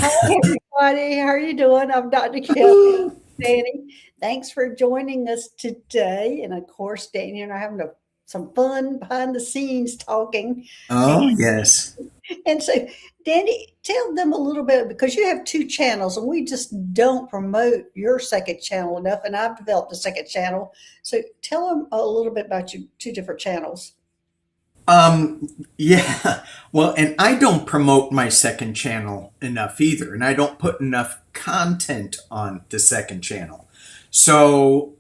Hi, everybody. How are you doing? I'm Dr. Gail. Danny. Thanks for joining us today. And of course, Danny and I are having some fun behind the scenes talking. And, Oh, yes. and so, Danny, tell them a little bit because you have two channels and we just don't promote your second channel enough. And I've developed a second channel. So tell them a little bit about your two different channels. Yeah. Well, and I don't promote my second channel enough either, and I don't put enough content on the second channel. So,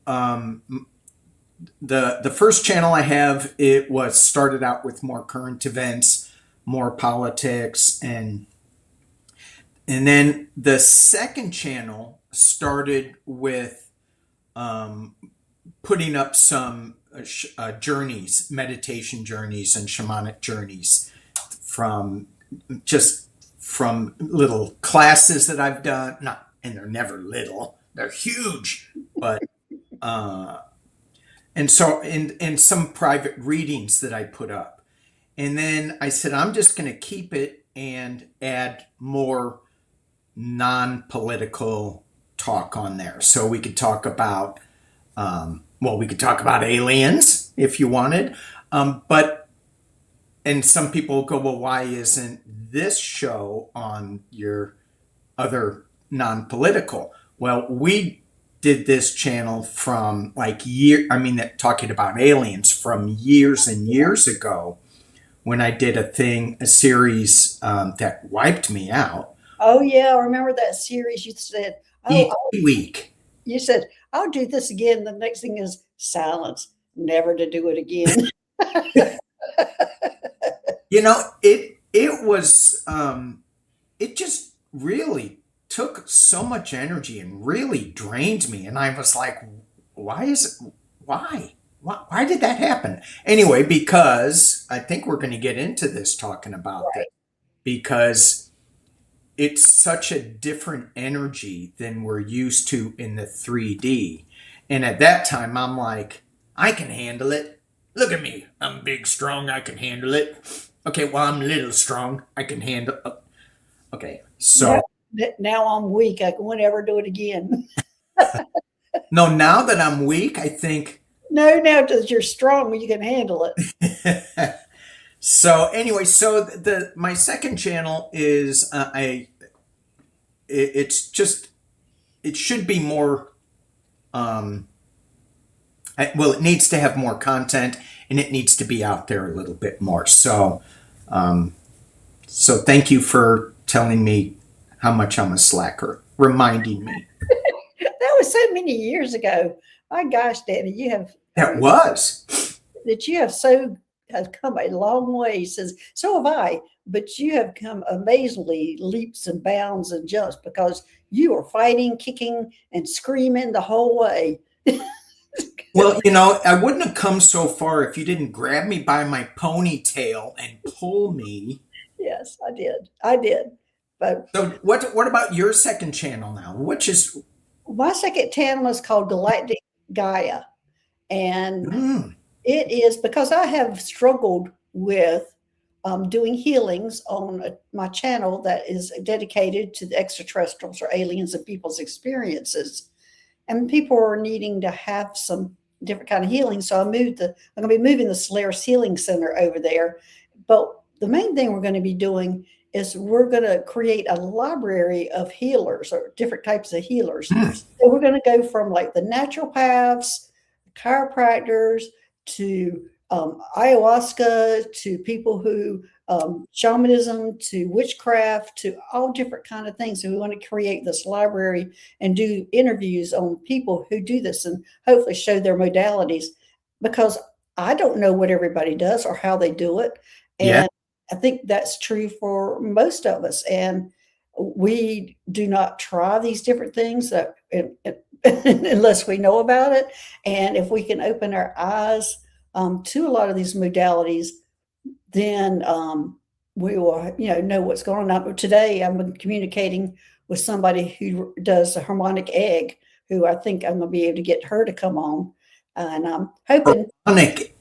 the first channel I have, it was started out with more current events, more politics, and then the second channel started with putting up some journeys, meditation journeys, and shamanic journeys from just from little classes that I've done. Not, and they're never little; they're huge. But and so and some private readings that I put up, and then I said I'm just going to keep it and add more non-political talk on there, so we could talk about we could talk about aliens if you wanted. But, and some people go, well, why isn't this show on your other non political? Well, we did this channel from talking about aliens from years and years ago when I did a series that wiped me out Oh, yeah. I remember that series you said. each Oh, week. you said, I'll do this again. The next thing is silence, never to do it again. It was it just really took so much energy and really drained me, and I was like, why is it why did that happen anyway? Because I think we're going to get into this talking about this, Right. because it's such a different energy than we're used to in the 3D. And at that time, I'm like, I can handle it. Look at me. I'm big, strong. I can handle it. Okay, well, I'm little strong. I can handle. Okay, Now, so now I'm weak. I won't ever do it again. no, now that I'm weak, I think. No, now because you're strong, you can handle it. So anyway, so the my second channel is it's just, it should be more. Um, it needs to have more content, and it needs to be out there a little bit more. Um, so thank you for telling me how much I'm a slacker, reminding me. That was so many years ago. My gosh, Danny, you have That was. that you have so have come a long way since. So have I, but you have come amazingly leaps and bounds and jumps because you were fighting, kicking, and screaming the whole way. Well, I wouldn't have come so far if you didn't grab me by my ponytail and pull me. Yes, I did. I did. But So what about your second channel now? Which is my second channel is called Galactic Gaia. And mm, it is because I have struggled with doing healings on my channel that is dedicated to the extraterrestrials or aliens and people's experiences. And people are needing to have some different kind of healing. So I'm going to be moving the Solaris Healing Center over there. But the main thing we're going to be doing is we're going to create a library of healers or different types of healers. mm. So we're going to go from like the naturopaths, chiropractors, to ayahuasca, to people who shamanism, to witchcraft, to all different kind of things. So we want to create this library and do interviews on people who do this and hopefully show their modalities, because I don't know what everybody does or how they do it. Yeah. And I think that's true for most of us. And we do not try these different things unless we know about it. And if we can open our eyes to a lot of these modalities, then we will, know what's going on. Today, I'm communicating with somebody who does a harmonic egg, who I think I'm going to be able to get her to come on, and I'm hoping. Harmonic.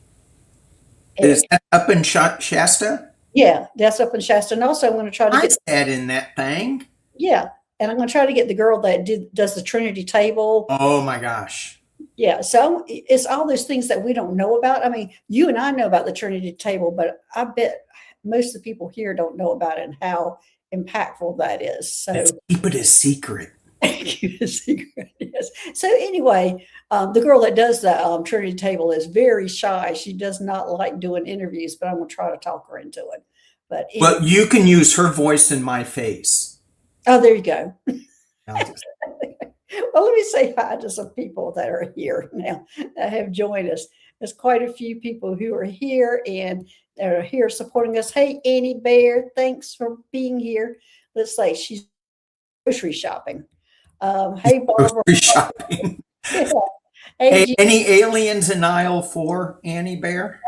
Is that up in Shasta? Yeah, that's up in Shasta, and also I'm going to try to I get. sat in that thing. Yeah, and I'm gonna try to get the girl that does the Trinity table. Oh my gosh. Yeah, so it's all those things that we don't know about. I mean, you and I know about the Trinity table, but I bet most of the people here don't know about it and how impactful that is. Let's So keep it a secret. keep it a secret. Yes. So anyway, the girl that does the Trinity table is very shy. She does not like doing interviews, but I'm gonna try to talk her into it. But anyway, Well, you can use her voice in my face. oh, there you go. I'll just, Well, let me say hi to some people that are here now that have joined us. There's quite a few people who are here and are here supporting us. Hey, Annie Bear, thanks for being here. Let's say she's grocery shopping. Hey, Barbara. grocery shopping. Yeah. Hey, Hey, any aliens in aisle 4, Annie Bear?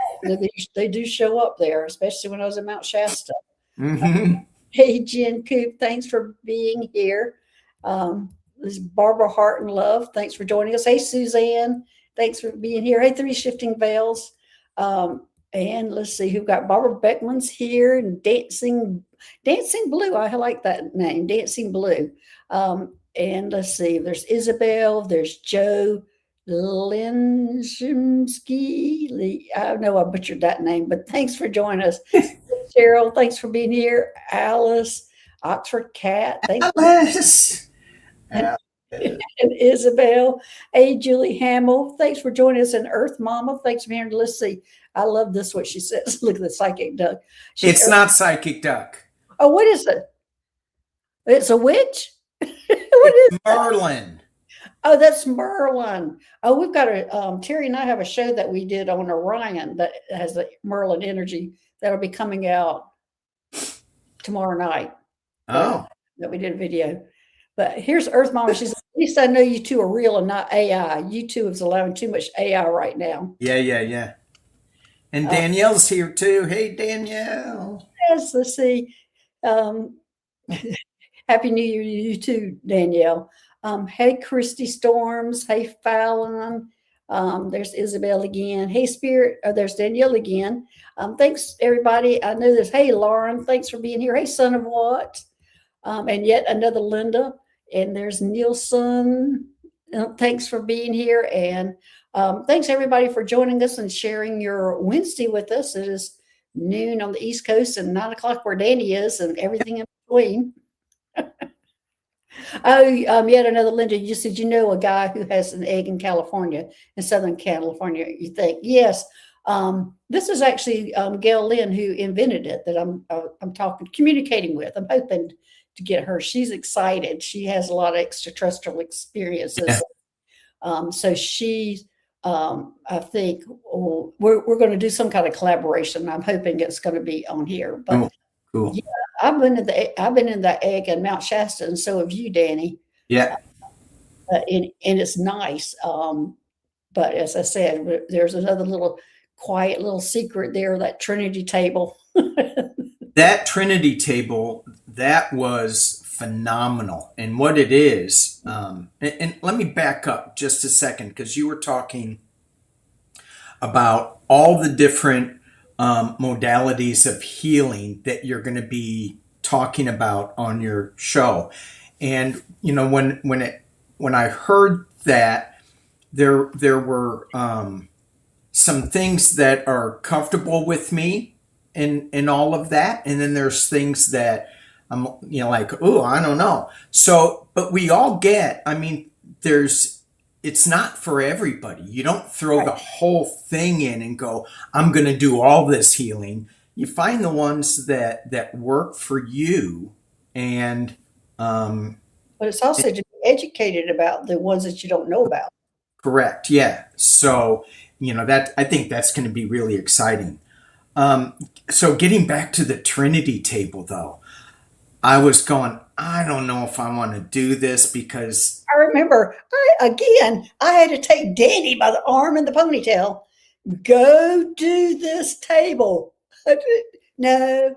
they do show up there, especially when I was in Mount Shasta. Mm-hmm. Hey, Jen Coop, thanks for being here. This is Barbara Hart and Love. Thanks for joining us. Hey, Suzanne, thanks for being here. Hey, Three Shifting Veils. And let's see, who got Barbara Beckman's here and Dancing Blue. I like that name, Dancing Blue. And let's see, there's Isabel, there's Joe Linshimsky. I know I butchered that name, but thanks for joining us. Cheryl, thanks for being here. Alice, Oxford Cat, thanks. Alice. And, and Isabel. Hey, Julie Hamill, thanks for joining us. And Earth Mama, thanks for being here. Let's see. I love this, what she says. Look at the psychic duck. It's not Psychic Duck. Oh, what is it? It's a witch? What It's is Merlin. Oh, that's Merlin. Oh, we've got Terry and I have a show that we did on Orion that has the Merlin energy that'll be coming out tomorrow night. Oh. That we did a video. But here's Earth Mama. She says, at least I know you two are real and not AI. YouTube is allowing too much AI right now. Yeah. And Danielle's here too. Hey, Danielle. Yes, let's see. Happy New Year to you too, Danielle. Hey, Christy Storms. Hey, Fallon. There's Isabel again. Hey, Spirit. There's Danielle again. Thanks, everybody. I know there's, hey, Lauren. Thanks for being here. Hey, Son of What? And yet another Linda. And there's Nielsen. Thanks for being here. And thanks, everybody, for joining us and sharing your Wednesday with us. It is noon on the East Coast and 9 o'clock where Danny is and everything in between. Oh, yet another Linda. You said you know a guy who has an egg in California, in Southern California. You think yes? This is actually Gail Lynn who invented it. That I'm communicating with. I'm hoping to get her. She's excited. She has a lot of extraterrestrial experiences. Yeah. So she's. I think we're going to do some kind of collaboration. I'm hoping it's going to be on here. But cool. Yeah, I've been in the egg in Mount Shasta, and so have you, Danny. Yeah. And it's nice. But as I said, there's another little quiet little secret there, that Trinity table. That Trinity table, that was phenomenal. And what it is, and let me back up just a second, because you were talking about all the different modalities of healing that you're going to be talking about on your show. And you know, when I heard that, there were some things that are comfortable with me in all of that, and then there's things that I'm like, oh, I don't know. So, but we all get. I mean, it's not for everybody. You don't throw the whole thing in and go, I'm going to do all this healing. You find the ones that work for you, and but it's also to be educated about the ones that you don't know about. Correct. Yeah. So, that I think that's going to be really exciting. So getting back to the Trinity table, though, I was going, I don't know if I want to do this because I remember I had to take Danny by the arm and the ponytail. Go do this table. No.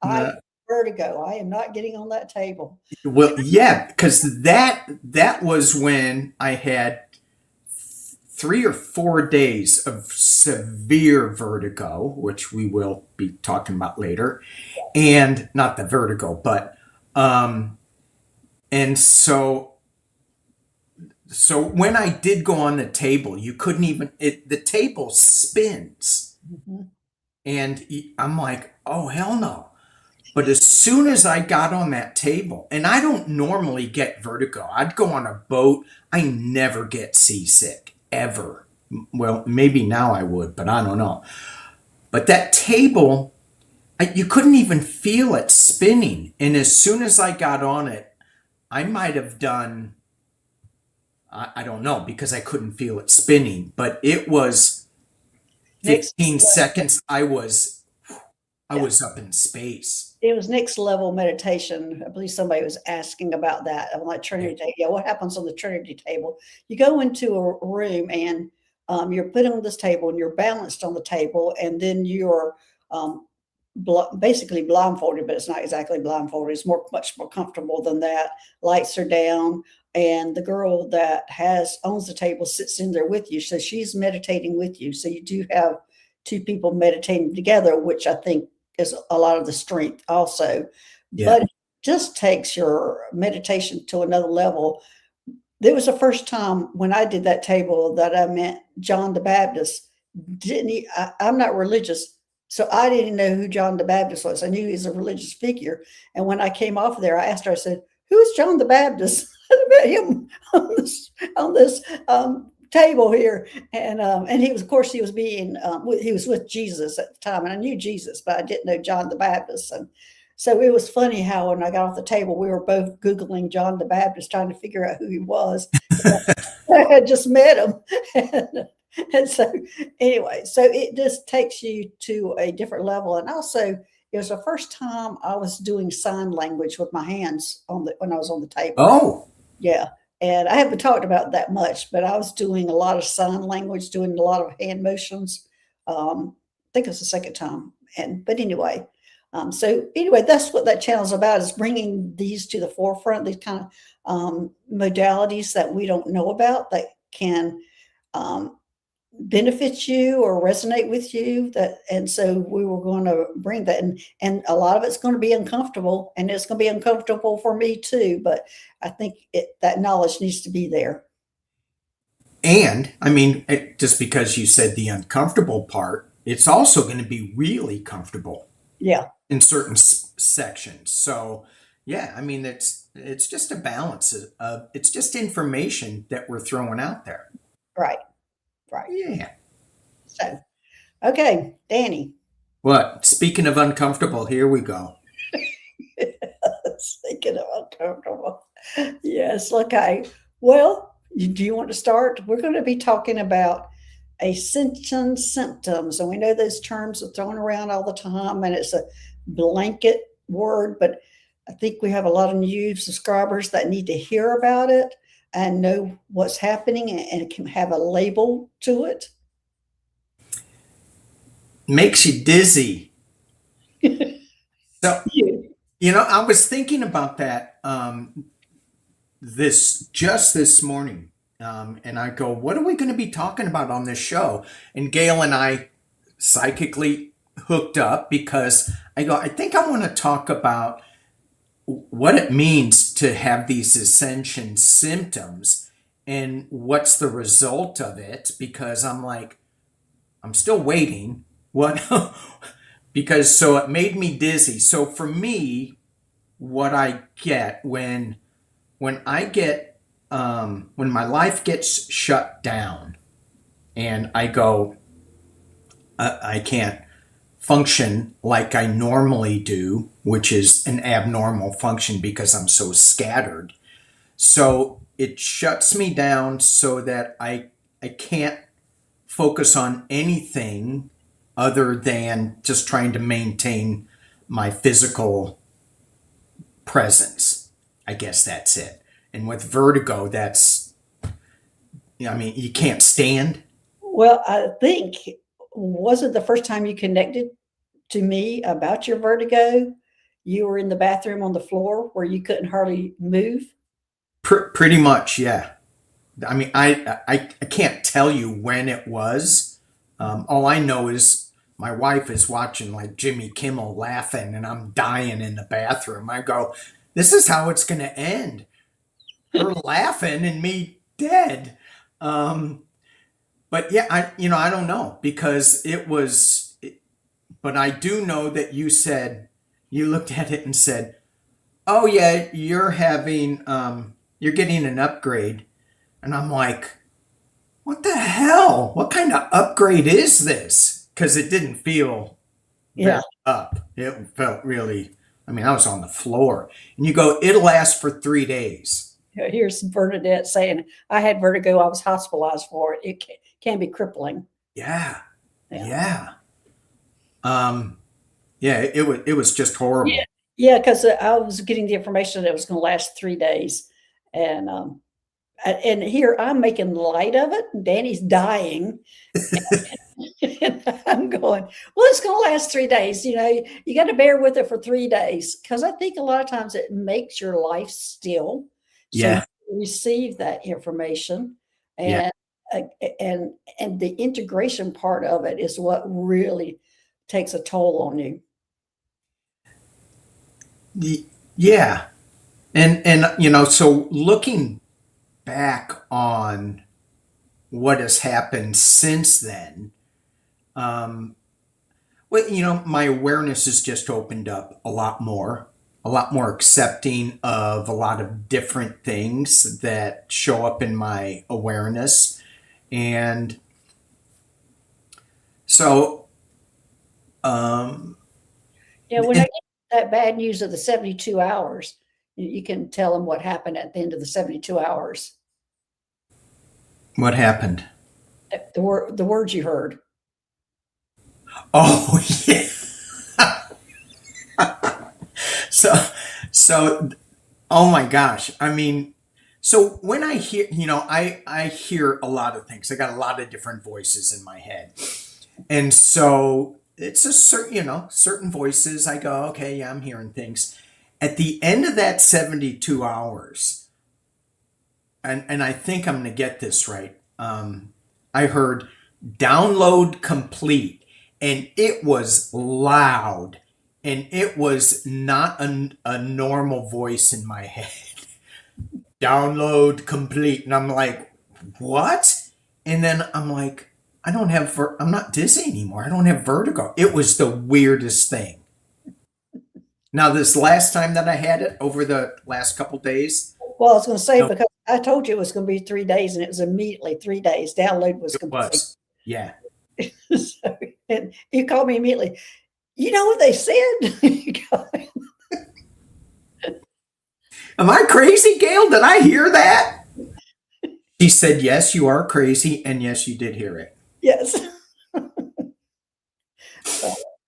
I vertigo. I am not getting on that table. Well, yeah, because that was when I had 3 or 4 days of severe vertigo, which we will be talking about later, and not the vertigo, but Um, and so when I did go on the table, you couldn't even the table spins, Mhm. and I'm like, oh hell no. But as soon as I got on that table, and I don't normally get vertigo, I'd go on a boat. I never get seasick ever. Well, maybe now I would, but I don't know. But that table, you couldn't even feel it spinning. And as soon as I got on it, I might have done, I don't know, because I couldn't feel it spinning, but it was Next 15 level. seconds. I Yeah. was up in space. It was next level meditation. I believe somebody was asking about that. I'm like Yeah. Trinity table. Yeah, what happens on the Trinity table? You go into a room and you're put on this table and you're balanced on the table, and then you're um, basically blindfolded, but it's not exactly blindfolded. It's much more comfortable than that. Lights are down, and the girl that has owns the table sits in there with you, so she's meditating with you. So you do have two people meditating together, which I think is a lot of the strength also. Yeah. But it just takes your meditation to another level. It was the first time when I did that table that I met John the Baptist. Didn't he? I'm not religious, so I didn't know who John the Baptist was. I knew he was a religious figure. And when I came off there, I asked her, I said, "Who is John the Baptist?" I met him on this table here, and he was, of course, he was he was with Jesus at the time, and I knew Jesus, but I didn't know John the Baptist. And so it was funny how when I got off the table, we were both Googling John the Baptist, trying to figure out who he was. I had just met him. And so, anyway, so it just takes you to a different level. And also, it was the first time I was doing sign language with my hands when I was on the table. Oh, Yeah. And I haven't talked about that much, but I was doing a lot of sign language, doing a lot of hand motions. I think it was the second time. But anyway, so anyway, that's what that channel is about: is bringing these to the forefront, these kind of modalities that we don't know about that can um, benefit you or resonate with you. And so we were going to bring that, and a lot of it's going to be uncomfortable, and it's going to be uncomfortable for me too, but I think that knowledge needs to be there. and I mean, just because you said the uncomfortable part, it's also going to be really comfortable Yeah. in certain sections. So, yeah, I mean, it's just a balance of it's just information that we're throwing out there. Right. Right. Yeah. So okay, Danny. What? Speaking of uncomfortable, here we go. Thinking of uncomfortable. Yes. Okay. Well, do you want to start? We're going to be talking about ascension symptoms, and we know those terms are thrown around all the time, and it's a blanket word, but I think we have a lot of new subscribers that need to hear about it and know what's happening, and it can have a label to it. Makes you dizzy. So, You. I was thinking about that this morning. And I go, what are we going to be talking about on this show? And Gail and I psychically hooked up because I go, I think I want to talk about what it means to have these ascension symptoms and what's the result of it, because I'm like, I'm still waiting. What? Because so it made me dizzy. So for me, what I get when I get when my life gets shut down and I go, I can't function like I normally do, which is an abnormal function because I'm so scattered. So it shuts me down so that I can't focus on anything other than just trying to maintain my physical presence. I guess that's it. And with vertigo, I mean, you can't stand. Well, I think, was it the first time you connected to me about your vertigo? You were in the bathroom on the floor where you couldn't hardly move. Pretty much, yeah. I mean, I can't tell you when it was. All I know is my wife is watching like Jimmy Kimmel laughing, and I'm dying in the bathroom. I go, this is how it's going to end. Her laughing and me dead. Um, but yeah, I don't know because it was, but I do know that you said, you looked at it and said, oh yeah, you're getting an upgrade. And I'm like, what the hell? What kind of upgrade is this? Because it didn't feel Yeah. very up. It felt really, I mean, I was on the floor. And you go, it'll last for 3 days. Here's Bernadette saying, I had vertigo. I was hospitalized for it. It can be crippling. Yeah. Yeah. Yeah. Um, yeah, it was just Yeah. horrible. Yeah. Because I was getting the information that it was going to last 3 days. And, and here I'm making light of it. Danny's dying. And I'm going, well, it's going to last 3 days. You got to bear with it for 3 days because I think a lot of times it makes your life still. So you Yeah. receive that information, Yeah. and uh, and the integration part of it is what really takes a toll on you. Yeah. So looking back on what has happened since then, um, well, my awareness has just opened up a lot more accepting of a lot of different things that show up in my awareness. And so, um, Yeah, when I and get that bad news of the 72 hours, you can tell them what happened at the end of the 72 hours. what happened? The words you heard. Oh, yeah. So, so, oh my gosh. I mean, so when I hear, I hear a lot of things. I got a lot of different voices in my head. And so it's a certain, certain voices. I go, okay, yeah, I'm hearing things. At the end of that 72 hours, and I think I'm going to get this right, I heard download complete, and it was loud, and it was not a normal voice in my head. Download complete. And I'm like, what? And then I'm like, I'm not dizzy anymore. I don't have vertigo. It was the weirdest thing. Now, this last time that I had it over the last couple days, Well, I was going to say no, because I told you it was going to be 3 days, and it was immediately 3 days. Download was it complete. was. Yeah. So, and you called me immediately. You know what they said? Am I crazy, Gail? Did I hear that? She said, yes, you are crazy. And yes, you did hear it. Yes.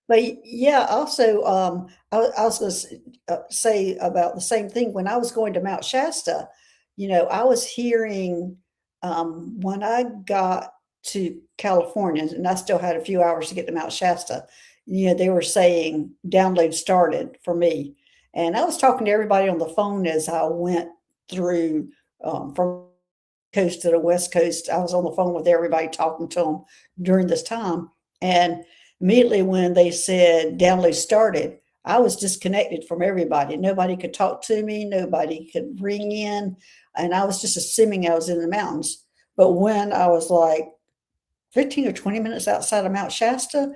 But yeah, also, I was going to say about the same thing. When I was going to Mount Shasta, I was hearing when I got to California, and I still had a few hours to get to Mount Shasta. They were saying download started for me, and I was talking to everybody on the phone as I went through from coast to the west coast. I was on the phone with everybody talking to them during this time, and immediately when they said download started, I was disconnected from everybody. Nobody could talk to me, nobody could ring in, and I was just assuming I was in the mountains. But when I was like 15 or 20 minutes outside of Mount Shasta,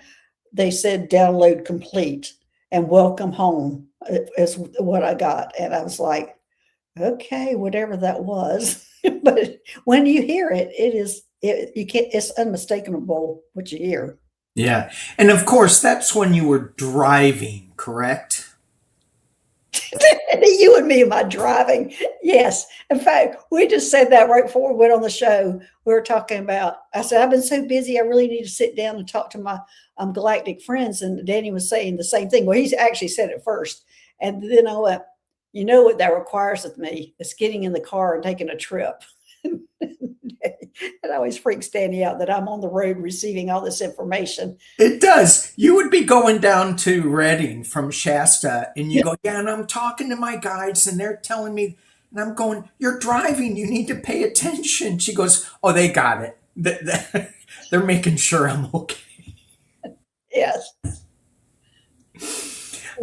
they said download complete and welcome home is what I got. And I was like, okay, whatever that was. But when you hear it, you can't, it's unmistakable what you hear. Yeah. And of course, that's when you were driving, correct? You and me, my driving. Yes. In fact, we just said that right before we went on the show. We were talking about, I said, I've been so busy. I really need to sit down and talk to my galactic friends. And Danny was saying the same thing. Well, he's actually said it first. And then I went, you know what that requires of me? It's getting in the car and taking a trip. It always freaks Danny out that I'm on the road receiving all this information. It does. You would be going down to Reading from Shasta, and you go, yeah, and I'm talking to my guides, and they're telling me, and I'm going, you're driving, you need to pay attention. She goes, oh, they got it. They're making sure I'm okay. Yes.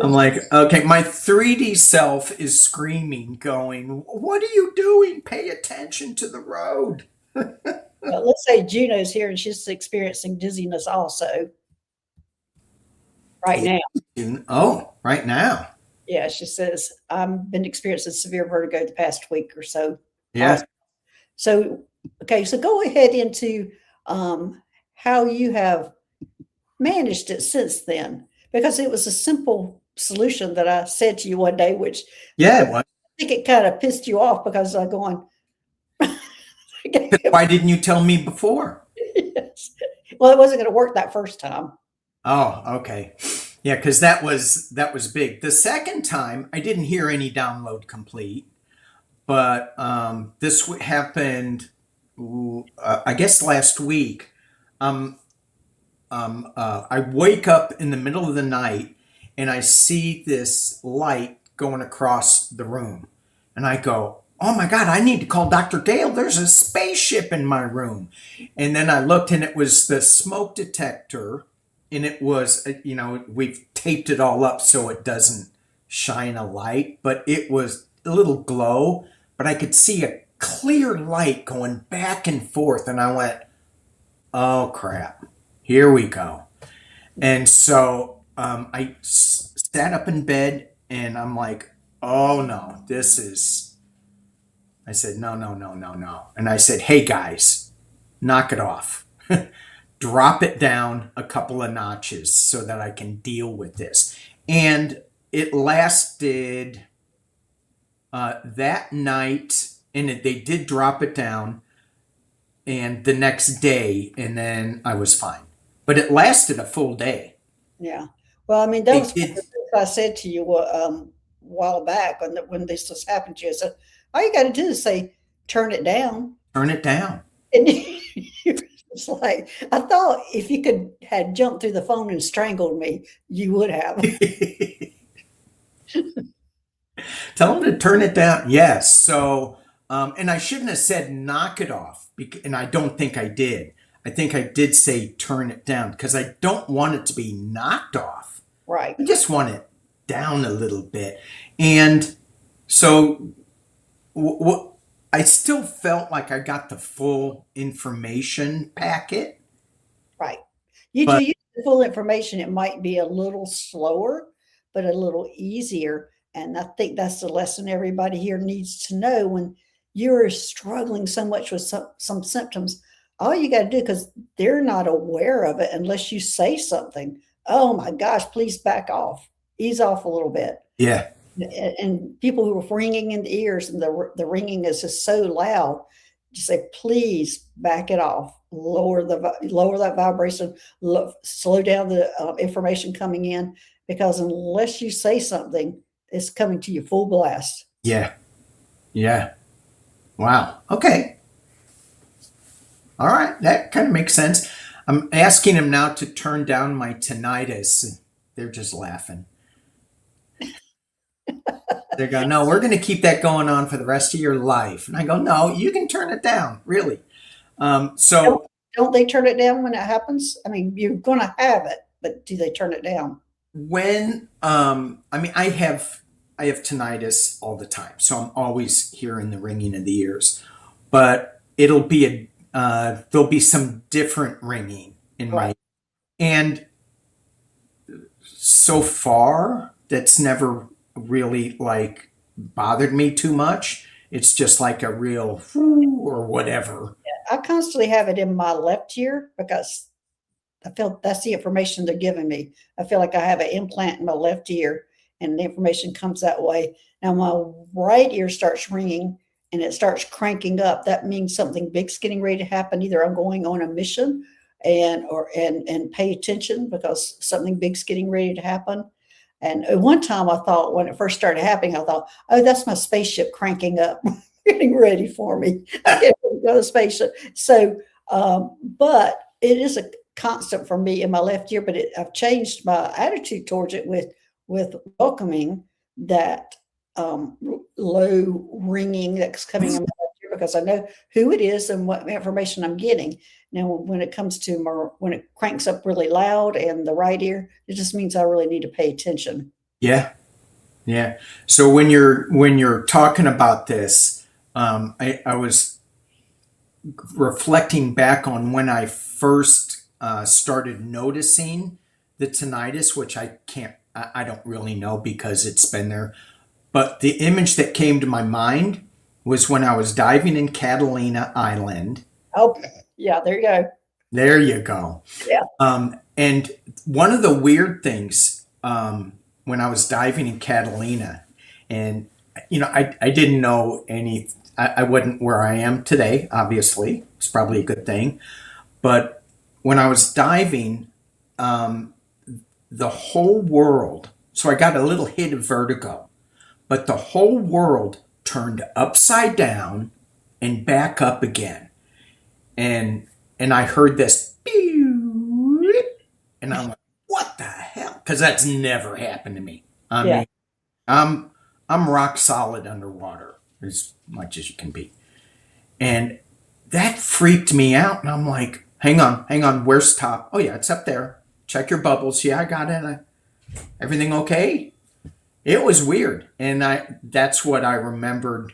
I'm like, okay, my 3D self is screaming, going, "What are you doing? Pay attention to the road." Well, let's say Juno's here and she's experiencing dizziness also right Yeah. now. Oh, right now. Yeah, she says, I've been experiencing severe vertigo the past week or so. Yeah. Also. So, okay, so go ahead into how you have managed it since then, because it was a simple solution that I said to you one day, which Yeah, I it was. think it kind of pissed you off because I'm going, Why didn't you tell me before? yes. Well, it wasn't going to work that first time. Oh, okay. Yeah, because that was big. The second time, I didn't hear any download complete, but this happened, I guess, last week. Um, I wake up in the middle of the night and I see this light going across the room, and I go, "Oh my God, I need to call Dr. Gail. There's a spaceship in my room." And then I looked, and it was the smoke detector, and it was, we've taped it all up so it doesn't shine a light, but it was a little glow, but I could see a clear light going back and forth, and I went, "Oh crap, here we go." And so I sat up in bed, and I'm like, "Oh no, this is." I said, "No, no, no, no, no." And I said, "Hey guys, knock it off. Drop it down a couple of notches so that I can deal with this." And it lasted that night, and they did drop it down, and the next day, and then I was fine. But it lasted a full day. Yeah. Well, I mean, that They was one of did the things I said to you a while back when this was happened to you. I said, all you got to do is say, turn it down. turn it down. And you was like, I thought if you could had jumped through the phone and strangled me, you would have. Tell them to turn it down. Yes. So, and I shouldn't have said knock it off, and I don't think I did. I think I did say turn it down because I don't want it to be knocked off. Right. I just want it down a little bit. And so, I still felt like I got the full information packet, Right. You do but use the full information. It might be a little slower, but a little easier. And I think that's the lesson everybody here needs to know when you're struggling so much with some symptoms. All you got to do, because they're not aware of it unless you say something. Oh my gosh, please back off, ease off a little bit. yeah, And people who are ringing in the ears and the ringing is just so loud, just say, please back it off, lower that vibration, slow down the information coming in, because unless you say something, it's coming to you full blast. yeah, yeah. Wow. Okay. All right, that kind of makes sense. I'm asking him now to turn down my tinnitus. They're just laughing. They're going, "No, we're going to keep that going on for the rest of your life." And I go, "No, you can turn it down, really." Don't, So don't they turn it down when it happens? I mean, you're going to have it, but do they turn it down? when, I mean, I have tinnitus all the time, so I'm always hearing the ringing of the ears. But there'll be some different ringing in Right. my, and so far that's never really like bothered me too much. It's just like a real whoo or whatever. I constantly have it in my left ear because I feel that's the information they're giving me. I feel like I have an implant in my left ear and the information comes that way. Now my right ear starts ringing and it starts cranking up. That means something big's getting ready to happen. Either I'm going on a mission and pay attention because something big's getting ready to happen. And at one time I thought when it first started happening, I thought, oh, that's my spaceship cranking up, getting ready for me. I get ready to go to the spaceship. So, but it is a constant for me in my left ear, but I've changed my attitude towards it with welcoming that low ringing that's coming in my left ear because I know who it is and what information I'm getting. Now, when it comes to when it cranks up really loud and the right ear, it just means I really need to pay attention. Yeah. Yeah. So when you're talking about this, I was reflecting back on when I first started noticing the tinnitus, which I don't really know because it's been there. But the image that came to my mind was when I was diving in Catalina Island. Oh, yeah, there you go. There you go. Yeah. And one of the weird things when I was diving in Catalina, and I didn't know any, I wasn't where I am today, obviously. It's probably a good thing. But when I was diving, um, the whole world, so I got a little hit of vertigo, but the whole world turned upside down and back up again. And I heard this, and I'm like, what the hell? Because that's never happened to me. I Yeah. mean, I'm I'm rock solid underwater as much as you can be. And that freaked me out. And I'm like, hang on, where's top? Oh yeah, it's up there. Check your bubbles. Yeah, I got it. Everything okay? It was weird. And that's what I remembered.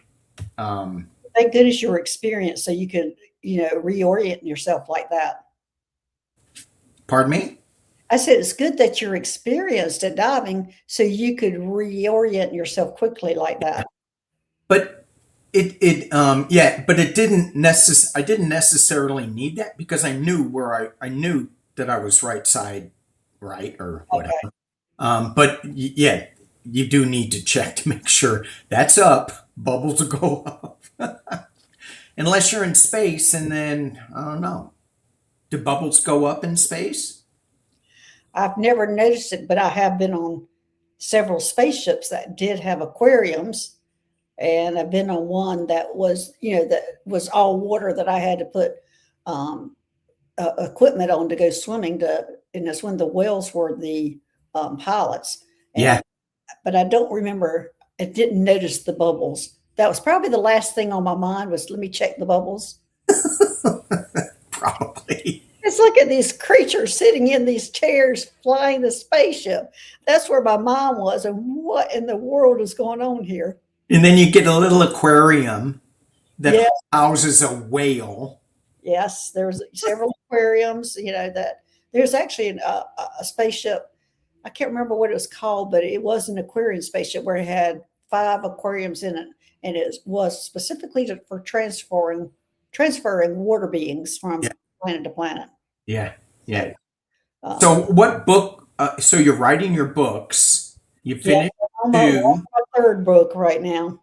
Um, Thank goodness you were experienced so you could, reorient yourself like that. pardon me? I said it's good that you're experienced at diving so you could reorient yourself quickly like that. But yeah, but it didn't I didn't necessarily need that because I knew I knew that I was right side right or Okay. whatever. But yeah, you do need to check to make sure that's up. Bubbles will go up. Unless you're in space, and then I don't know. Do bubbles go up in space? I've never noticed it, but I have been on several spaceships that did have aquariums. And I've been on one that was, that was all water that I had to put um, equipment on to go swimming and that's when the whales were the pilots. And Yeah, but I don't remember. I didn't notice the bubbles. That was probably the last thing on my mind was let me check the bubbles. probably. Let's look at these creatures sitting in these chairs flying the spaceship. That's where my mind was, and what in the world is going on here? And then you get a little aquarium that Yeah. houses a whale. Yes, there's several aquariums. That there's actually a spaceship. I can't remember what it was called, but it was an aquarium spaceship where it had 5 aquariums in it, and it was specifically for transferring water beings from Yeah, planet to planet. yeah, So, yeah. um, So what book? So you're writing your books. You yeah, finished we're on two. my third book right now.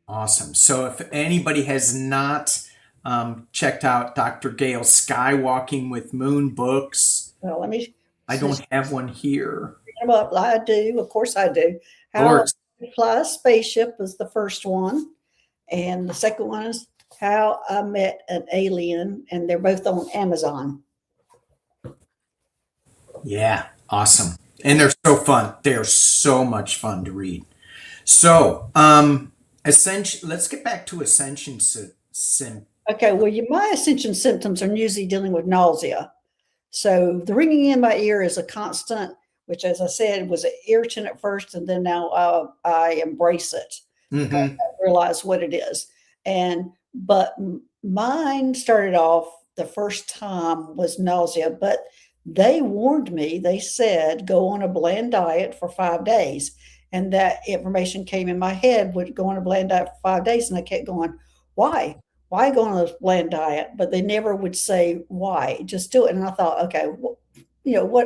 Awesome. So if anybody has not checked out Dr. Gail's Skywalking with Moon books, Well, let me I just don't have one here. them up. I do, of course, I do. Of How course. to Fly a Spaceship is the first one. And the second one is How I Met an Alien, and they're both on Amazon. Yeah, awesome. And they're so fun. They're so much fun to read. So, ascension. Let's get back to ascension Okay, well, my ascension symptoms are usually dealing with nausea. So the ringing in my ear is a constant, which, as I said, was an irritant at first, and then now I embrace it because Mm-hmm. I realize what it is. And but mine started off the first time was nausea, but they warned me. They said go on a bland diet for 5 days, and that information came in my head. Would go on a bland diet for 5 days, and I kept going, why? Why go on a bland diet? But they never would say why. Just do it. And I thought, okay, what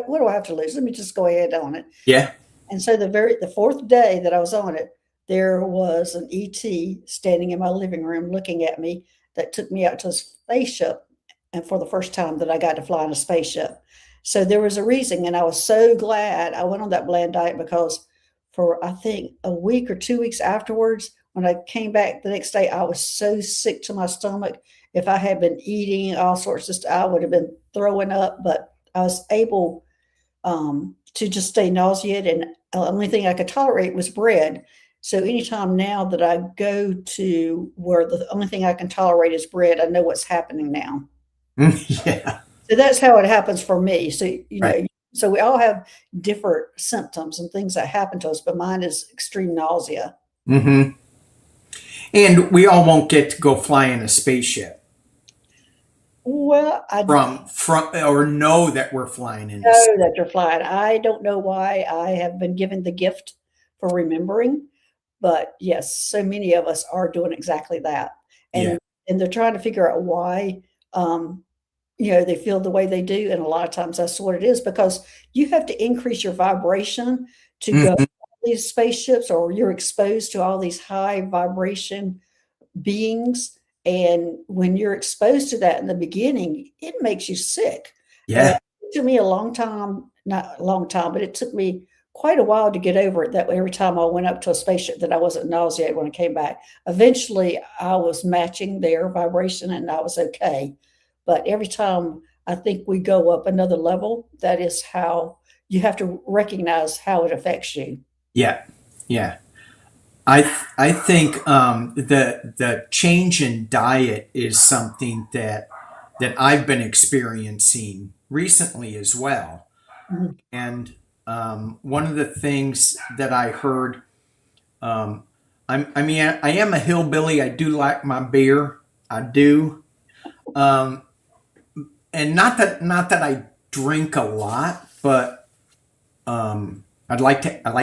do I have to lose? Let me just go ahead on it. Yeah. And so the fourth day that I was on it, there was an ET standing in my living room looking at me that took me out to a spaceship, and for the first time that I got to fly in a spaceship. So there was a reason, and I was so glad I went on that bland diet because for I think a week or 2 weeks afterwards, when I came back the next day, I was so sick to my stomach. If I had been eating all sorts of stuff, I would have been throwing up, but I was able to just stay nauseated. And the only thing I could tolerate was bread. So anytime now that I go to where the only thing I can tolerate is bread, I know what's happening now. Yeah. So that's how it happens for me. So, Right. So we all have different symptoms and things that happen to us, but mine is extreme nausea. Hmm. And we all won't get to go fly in a spaceship Well, I from or know that we're flying in a. know that you're flying. I don't know why I have been given the gift for remembering, but yes, so many of us are doing exactly that. Yeah. And they're trying to figure out why um, they feel the way they do. And a lot of times that's what it is because you have to increase your vibration to go Hmm. on these spaceships, or you're exposed to all these high vibration beings. And when you're exposed to that in the beginning, it makes you sick. And Yeah. it took me a long time, not a long time, but it took me quite a while to get over it. That every time I went up to a spaceship, that I wasn't nauseated when I came back. Eventually, I was matching their vibration, and I was okay. But every time I think we go up another level, that is how you have to recognize how it affects you. Yeah. Yeah. I think the change in diet is something that I've been experiencing recently as well. Mhm. And one of the things that I heard, um, I mean, I am a hillbilly. I do like my beer. I do, um, and not that I drink a lot, but I like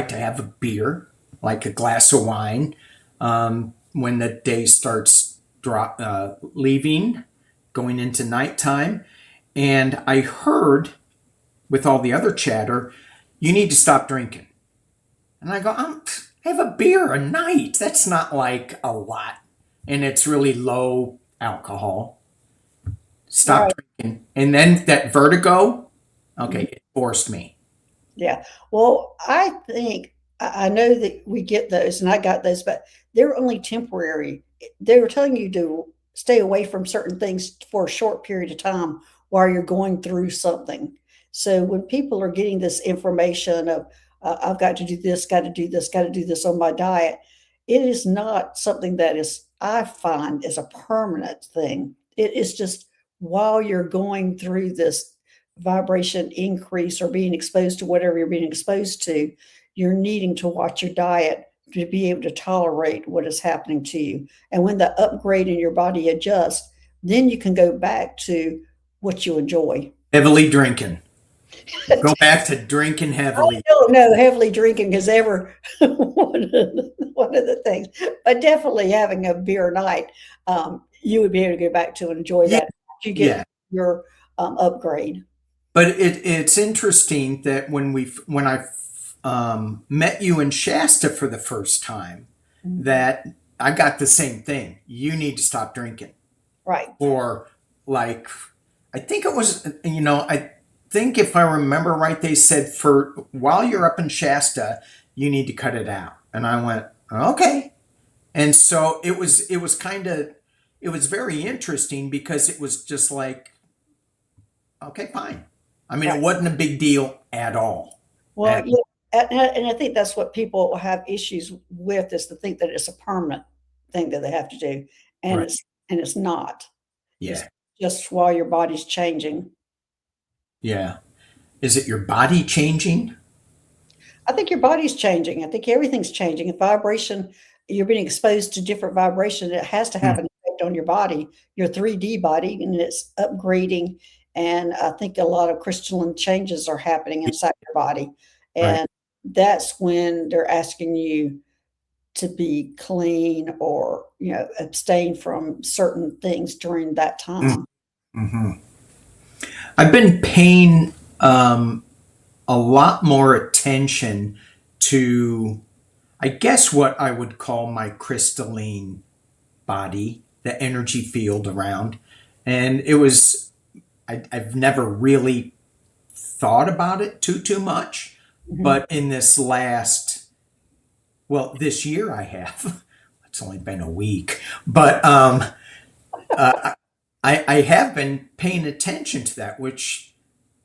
to have a beer, like a glass of wine, when the day starts leaving, going into nighttime. And I heard with all the other chatter, you need to stop drinking. And I go, I have a beer a night. That's not like a lot. And it's really low alcohol. Stop Right. drinking. And then that vertigo, okay, Mhm. it forced me. Yeah. Well, I think I know that we get those, and I got those, but they're only temporary. They were telling you to stay away from certain things for a short period of time while you're going through something. So when people are getting this information of, I've got to do this, got to do this, got to do this on my diet, it is not something that is, I find, is a permanent thing. It is just while you're going through this vibration increase or being exposed to whatever you're being exposed to, you're needing to watch your diet to be able to tolerate what is happening to you. And when the upgrade in your body adjusts, then you can go back to what you enjoy. Heavily drinking. I Go back to drinking heavily. don't know heavily drinking is ever one of the things, but definitely having a beer night, you would be able to go back to enjoy Yeah, that after you get yeah. your upgrade. But it's interesting that when I met you in Shasta for the first time, Mhm. that I got the same thing. You need to stop drinking. Right. Or like, I think it was, I think if I remember right, they said for while you're up in Shasta, you need to cut it out. And I went, okay. And so it was kind of, it was very interesting because it was just like, okay, fine. I mean, Right. it wasn't a big deal at all. Well, At, yeah, and I think that's what people have issues with, is to think that it's a permanent thing that they have to do, and right. it's not. It's Yeah. just while your body's changing. Yeah. Is it your body changing? I think your body's changing. I think everything's changing. If vibration, you're being exposed to different vibration, it has to Hmm. have an effect on your body, your 3D body, and it's upgrading. And I think a lot of crystalline changes are happening inside your body. Right. And that's when they're asking you to be clean, or abstain from certain things during that time. Mm-hmm. I've been paying a lot more attention to, I guess, what I would call my crystalline body, the energy field around. And I've never really thought about it too much. Mhm. But in this year I have. It's only been a week. But uh, I have been paying attention to that, which,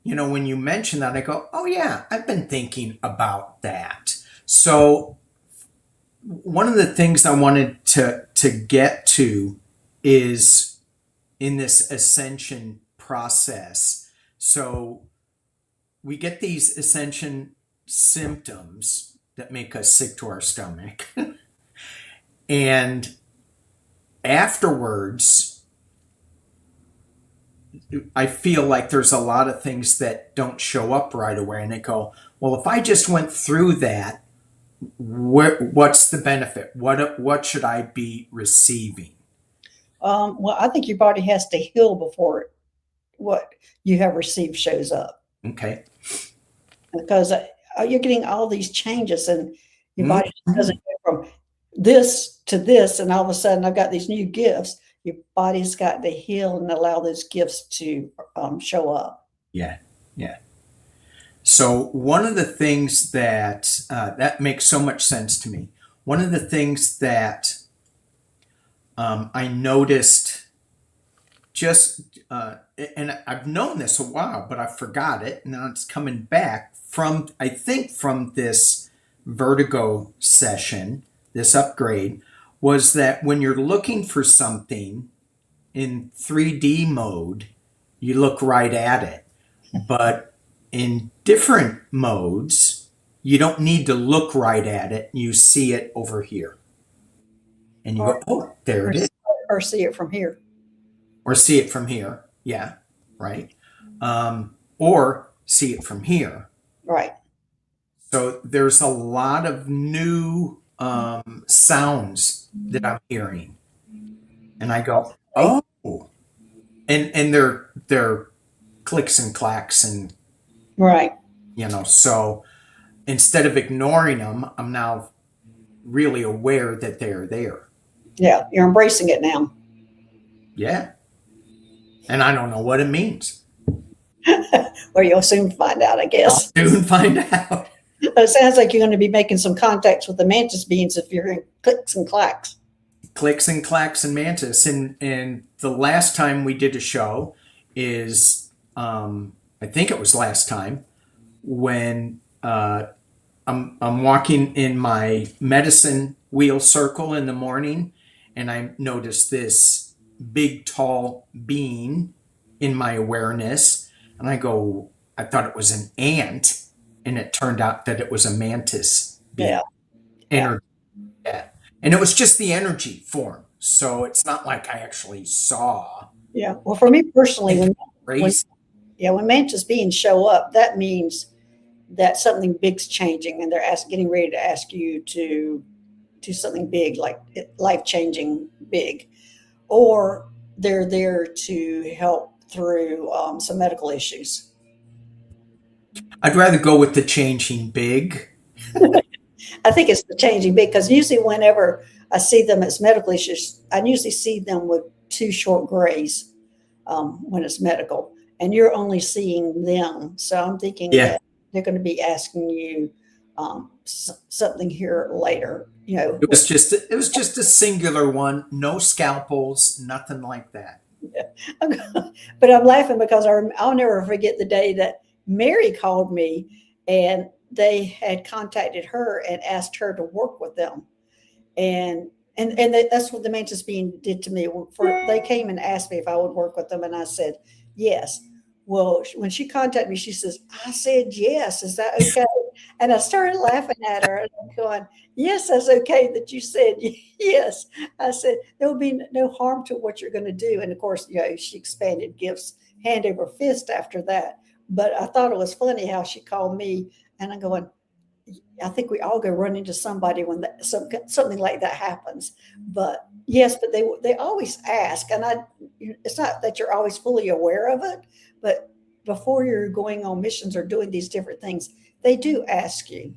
when you mention that, I go, oh, yeah, I've been thinking about that. So, one of the things I wanted to get to is in this ascension process. So, we get these ascension symptoms that make us sick to our stomach. And afterwards, I feel like there's a lot of things that don't show up right away. And they go, well, if I just went through that, what's the benefit? What should I be receiving? Well, I think your body has to heal before what you have received shows up, Okay. because you're getting all these changes, and your body Mhm. doesn't go from this to this, and all of a sudden I've got these new gifts. Your body's got to heal and allow those gifts to show up. Yeah. Yeah. So one of the things that makes so much sense to me. One of the things that I noticed just, and I've known this a while, but I forgot it. Now it's coming back from, I think, from this vertigo session, this upgrade, was that when you're looking for something in 3D mode, you look right at it. But in different modes, you don't need to look right at it. You see it over here. And you Or, go, oh, there or, it is. or see it from here. Or see it from here. Yeah, right. Or see it from here. Right. So there's a lot of new sounds that I'm hearing. And I go, Right. oh. And they're clicks and clacks and, Right. so instead of ignoring them, I'm now really aware that they're there. Yeah. You're embracing it now. Yeah. And I don't know what it means. Or you'll soon find out, I I'll guess. soon find out. It sounds like you're going to be making some contacts with the mantis beings if you're hearing clicks and clacks. Clicks and clacks and mantis. And the last time we did a show is, I think it was last time, when I'm walking in my medicine wheel circle in the morning, and I noticed this big tall being in my awareness, and I thought it was an ant, and it turned out that it was a mantis being. Yeah. Energy. Yeah. And it was just the energy form. So it's not like I actually saw. Yeah. Well, for me personally, when Crazy. when mantis beings show up, that means that something big's changing, and they're getting ready to ask you to do something big, like life changing big, or they're there to help through some medical issues. I'd rather go with the changing big. I think it's the changing big, because usually whenever I see them as medical issues, I usually see them with two short grays when it's medical, and you're only seeing them. So I'm thinking Yeah. that they're going to be asking you something here later. It was just a singular one, no scalpels, nothing like that. But I'm laughing because I'll never forget the day that Mary called me, and they had contacted her and asked her to work with them. And that's what the mantis being did to me. They came and asked me if I would work with them, and I said yes. Well, when she contacted me, she says, I said yes. Is that okay? And I started laughing at her, and I'm going, yes, that's okay that you said yes. I said there will be no harm to what you're going to do. And of course, she expanded gifts hand over fist after that. But I thought it was funny how she called me, and I'm going, I think we all go run into somebody when something like that happens. But yes, but they always ask, and it's not that you're always fully aware of it, but before you're going on missions or doing these different things, they do ask you.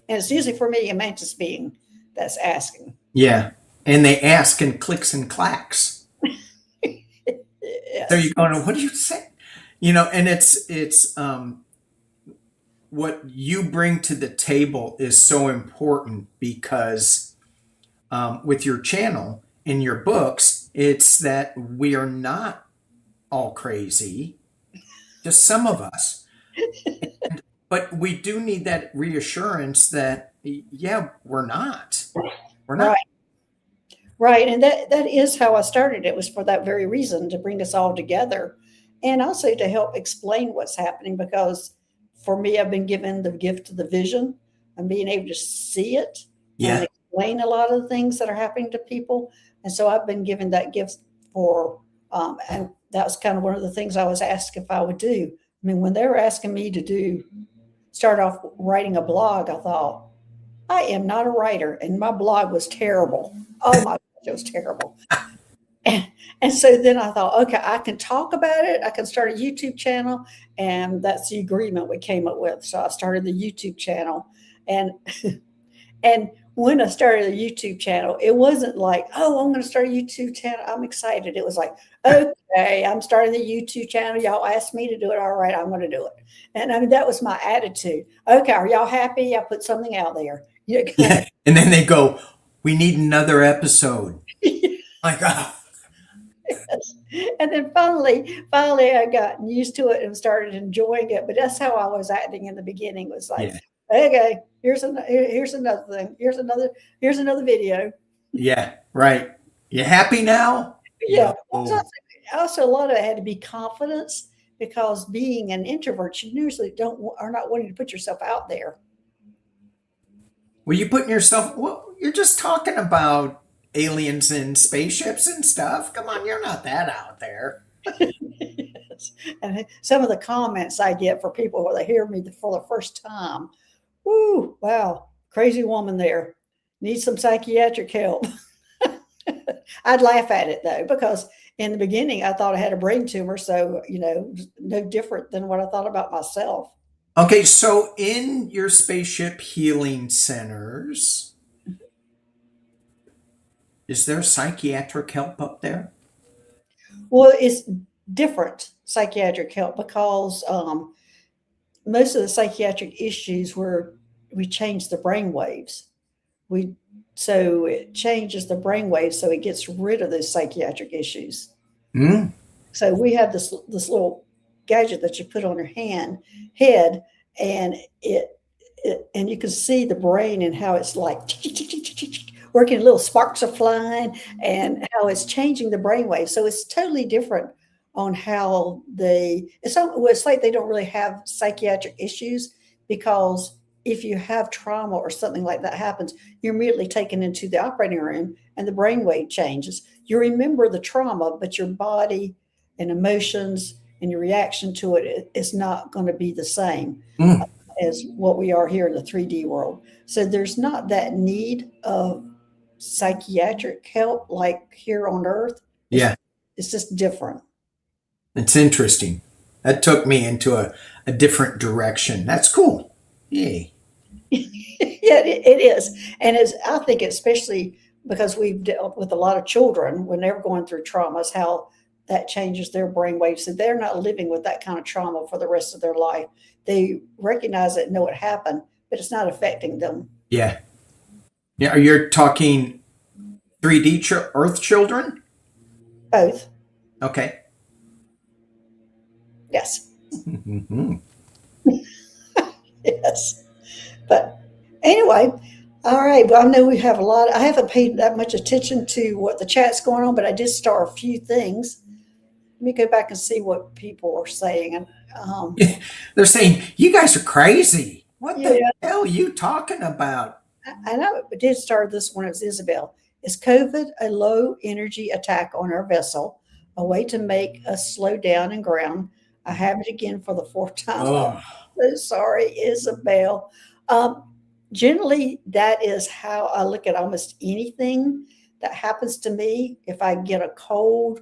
And it's usually for me a mantis being that's asking. Yeah. And they ask in clicks and clacks. Yes. So you're going, what do you say? And it's what you bring to the table is so important, because with your channel in your books, it's that we are not all crazy, just some of us. But we do need that reassurance that, yeah, we're not. We're not. Right. Right. And that is how I started. It was for that very reason, to bring us all together. and also to help explain what's happening, because for me, I've been given the gift of the vision and being able to see it and Yeah. explain a lot of the things that are happening to people. And so I've been given that gift for, and that was kind of one of the things I was asked if I would do. I mean, when they were asking me to start off writing a blog, I thought, I am not a writer, and my blog was terrible. Oh my gosh, it was terrible. And, and so then I thought, okay, I can talk about it. I can start a YouTube channel. And that's the agreement we came up with. So I started the YouTube channel. And and when I started the YouTube channel, it wasn't like, oh, I'm going to start a YouTube channel. I'm excited. It was like, okay, I'm starting the YouTube channel. Y'all asked me to do it. All right, I'm going to do it. And I mean, that was my attitude. Okay, are y'all happy? I put something out there. Yeah. And then they go, we need another episode. Like, oh. Yes. And then finally, I got used to it and started enjoying it. But that's how I was acting in the beginning. Was like, Yeah. okay, here's another thing. Here's another video. Yeah. Right. You happy now? Yeah. No. Also, a lot of it had to be confidence, because being an introvert, you usually are not wanting to put yourself out there. Were you putting yourself? Well, you're just talking about aliens and spaceships and stuff. Come on, you're not that out there. Yes. And some of the comments I get for people when they hear me for the first time, whoo, wow, crazy woman there, needs some psychiatric help. I'd laugh at it though, because in the beginning I thought I had a brain tumor, so no different than what I thought about myself. Okay, so in your spaceship healing centers, is there psychiatric help up there? Well, it's different psychiatric help, because most of the psychiatric issues were we changed the brain waves. We So it changes the brain waves, so it gets rid of those psychiatric issues. Hmm? So we have this little gadget that you put on your head, and and you can see the brain and how it's like working, little sparks are flying, and how it's changing the brain waves. So it's totally different on how it's like they don't really have psychiatric issues, because if you have trauma or something like that happens, you're immediately taken into the operating room and the brainwave changes. You remember the trauma, but your body and emotions and your reaction to it is not going to be the same Hmm. as what we are here in the 3D world. So there's not that need of psychiatric help like here on Earth. Yeah, It's just different. it's interesting. That took me into a different direction. That's cool. Yay. Yeah, it is. And I think, especially because we've dealt with a lot of children when they're going through traumas, how that changes their brain waves. So they're not living with that kind of trauma for the rest of their life. They recognize it, know it happened, but it's not affecting them. Yeah. Yeah. Are you talking 3D Earth children? Both. Okay. Yes. Mhm. Yes. But anyway, all right. Well, I know we have a lot. I haven't paid that much attention to what the chat's going on, but I did start a few things. Let me go back and see what people are saying. And They're saying, you guys are crazy. What the yeah, hell are you talking about? I know it did start this one. It was Isabel. Is COVID a low energy attack on our vessel, a way to make us slow down and ground? I have it again for the fourth time. Oh, So sorry, Isabel. Um, Generally, that is how I look at almost anything that happens to me. If I get a cold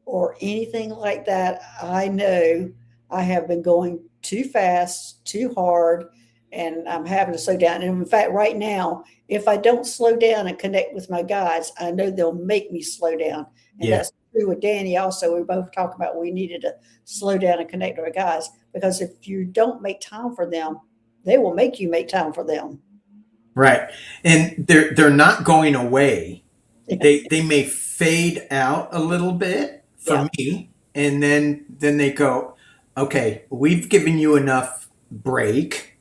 or anything like that, I know I have been going too fast, too hard, and I'm having to slow down. And in fact, right now, if I don't slow down and connect with my guides, I know they'll make me slow down. And yeah. that's true with Danny also. We both talk about we needed to slow down and connect with our guides, because if you don't make time for them, they will make you make time for them. Right. And they're not going away. They may fade out a little bit Yeah. for me, and then they go, okay, we've given you enough break,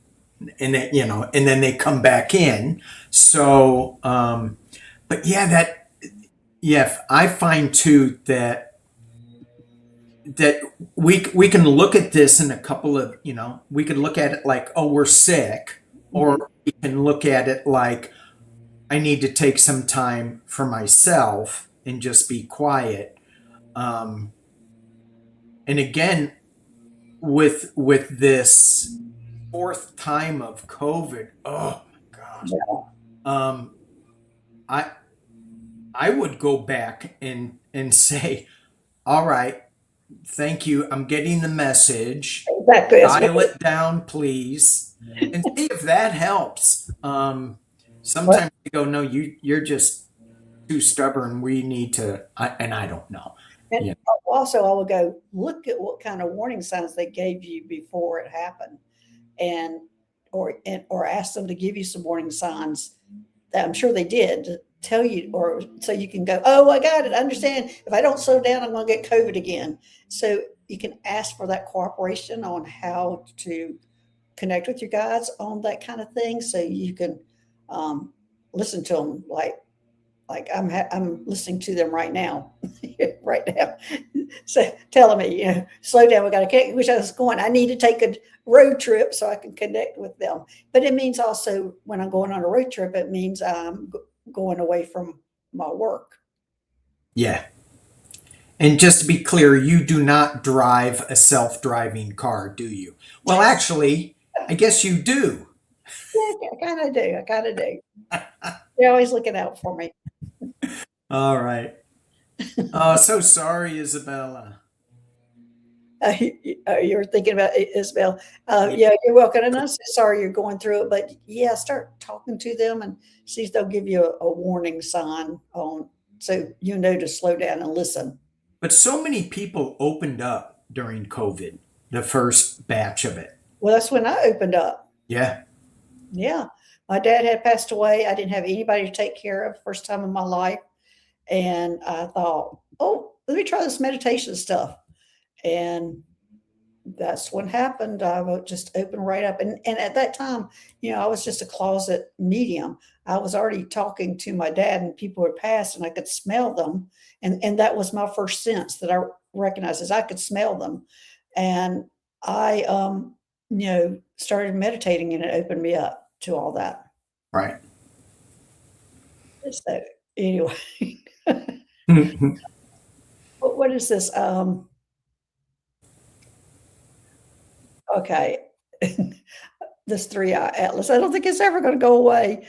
and then and then they come back in. So but yeah, I find too that that we can look at this in a couple of, we could look at it like, oh, we're sick, Mhm. or we can look at it like, I need to take some time for myself and just be quiet. Um, and again, with this fourth time of COVID, oh my gosh, Yeah, um, I I would go back and say, all right, thank you, I'm getting the message. exactly. That's what, Dial it down, please, and see if that helps. what Sometimes you go, no, you're just too stubborn. We need to, and I don't know. and Yeah, also I would go look at what kind of warning signs they gave you before it happened, and or ask them to give you some warning signs that I'm sure they did to tell you, or so you can go, oh, I got it. I understand. If I don't slow down, I'm going to get COVID again. So you can ask for that cooperation on how to connect with your guides on that kind of thing, so you can um, listen to them like I'm listening to them right now, right now. So telling me, slow down. We got to connect. Which I was going. I need to take a road trip so I can connect with them. But it means also when I'm going on a road trip, it means I'm going away from my work. yeah. And just to be clear, you do not drive a self-driving car, do you? Well, actually, I guess you do. Yeah, I kind of do. I kind of do. They're always looking out for me. All right. Oh, so sorry, Isabella. You were thinking about Isabel. Yeah. Yeah, you're welcome. And I'm so sorry you're going through it, but yeah, start talking to them and see if they'll give you a warning sign on, so you know to slow down and listen. But so many people opened up during COVID, the first batch of it. Well, that's when I opened up. Yeah. Yeah, my dad had passed away. I didn't have anybody to take care of first time in my life, and I thought, oh, let me try this meditation stuff, and that's what happened. I would just open right up. And at that time, I was just a closet medium. I was already talking to my dad, and people had passed and I could smell them. And that was my first sense that I recognized, is I could smell them. And I started meditating, and it opened me up to all that. Right. So anyway, what is this? Okay. This three-eye atlas. I don't think it's ever going to go away.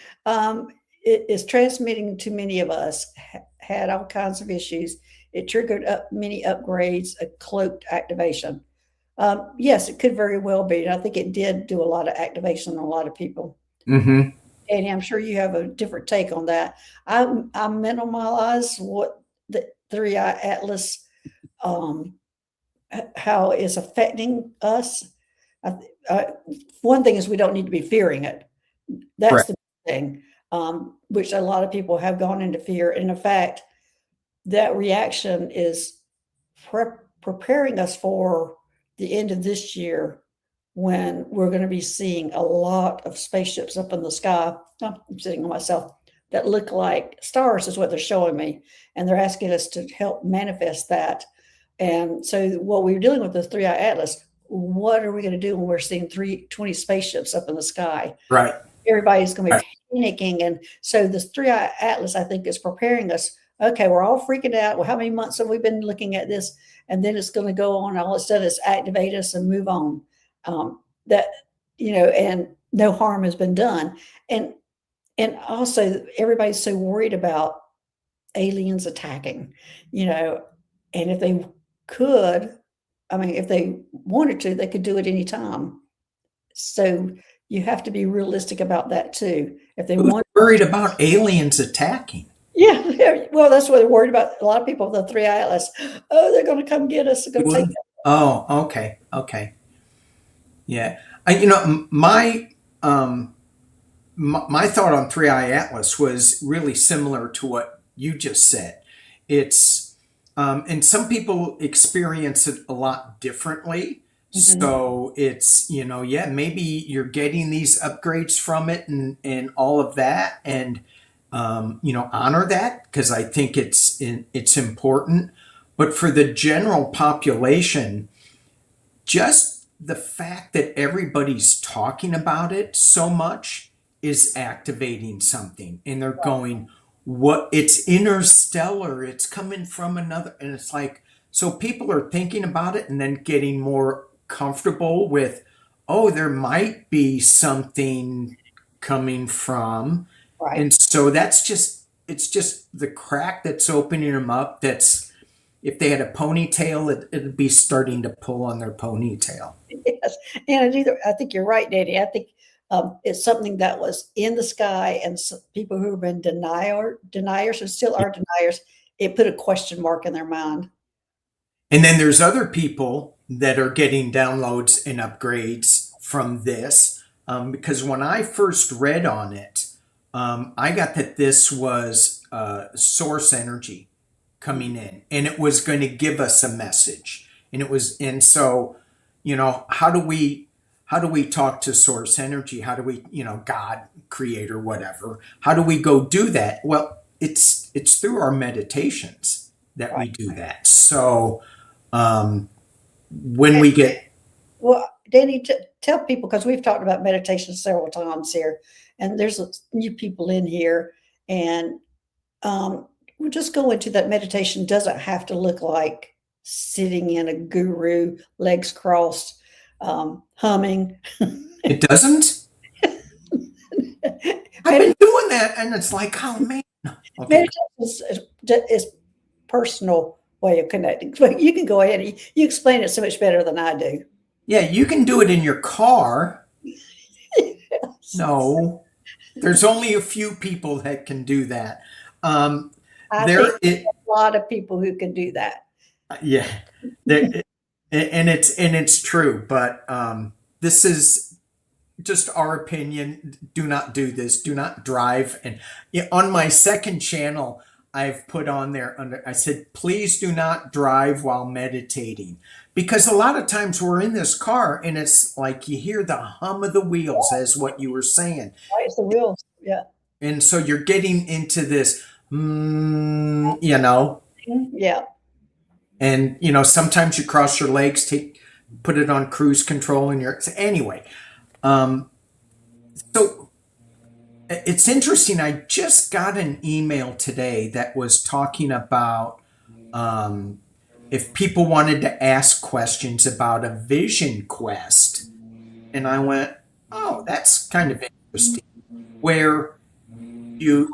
It is transmitting to many of us, had all kinds of issues. It triggered up many upgrades, a cloaked activation. Yes, it could very well be. And I think it did do a lot of activation on a lot of people. Mm-hmm. And I'm sure you have a different take on that. I minimize what the three-eye atlas, um, how it's affecting us. I, I, one thing is we don't need to be fearing it. That's Right. the thing, which a lot of people have gone into fear. And in fact, that reaction is preparing us for the end of this year, when we're going to be seeing a lot of spaceships up in the sky. Oh, I'm sitting on myself, that look like stars, is what they're showing me. And they're asking us to help manifest that. And so what we're dealing with the three-eye atlas, what are we going to do when we're seeing 20 spaceships up in the sky? Right. Everybody's going to Right. be panicking. And so this three-eye atlas, I think, is preparing us. Okay, we're all freaking out. Well, how many months have we been looking at this? And then it's going to go on. All it's done is activate us and move on. That, and no harm has been done. And also everybody's so worried about aliens attacking, and if they could, I mean, if they wanted to, they could do it anytime. So you have to be realistic about that too. If they Who's want, worried about aliens attacking? yeah, well, that's what they're worried about. A lot of people, the three atlas, oh, they're going to come get us. They're going to take us. Oh, okay. Okay. Yeah. My thought on Three Eye Atlas was really similar to what you just said. It's and some people experience it a lot differently. Mhm. So it's, yeah, maybe you're getting these upgrades from it and all of that, and honor that, because I think it's important. But for the general population, just the fact that everybody's talking about it so much is activating something. And they're going, what? It's interstellar. It's coming from another. And it's like, so people are thinking about it and then getting more comfortable with, oh, there might be something coming from. Right. And so it's just the crack that's opening them up. That's, if they had a ponytail, it'd be starting to pull on their ponytail. Yes, and I think you're right, Danny. I think it's something that was in the sky, and people who have been deniers and still are deniers, it put a question mark in their mind. And then there's other people that are getting downloads and upgrades from this. Because when I first read on it, I got that this was source energy coming in, and it was going to give us a message. And so, how do we talk to source energy? How do we, God, creator, whatever? How do we go do that? Well, it's through our meditations that we Right. do that. So when we get, Well, Danny, tell people, because we've talked about meditation several times here, and there's new people in here, and we'll just go into that meditation doesn't have to look like sitting in a guru, legs crossed, humming. it doesn't. I've been doing that, and it's like, oh man. Okay. Meditation is personal way of connecting. But you can go ahead and you explain it so much better than I do. Yeah, you can do it in your car. Yes. No, there's only a few people that can do that. I There, think there's a lot of people who can do that. yeah, there, and it's true. But this is just our opinion. Do not do this. Do not drive. And yeah, on my second channel, I've put on there under. I said, please do not drive while meditating, because a lot of times we're in this car and it's like you hear the hum of the wheels, as what you were saying. Right? It's the wheels. Yeah. And so you're getting into this, you know, Yeah. and sometimes you cross your legs, put it on cruise control, and anyway. Um, so it's interesting. I just got an email today that was talking about if people wanted to ask questions about a vision quest, and I went, "Oh, that's kind of interesting." Where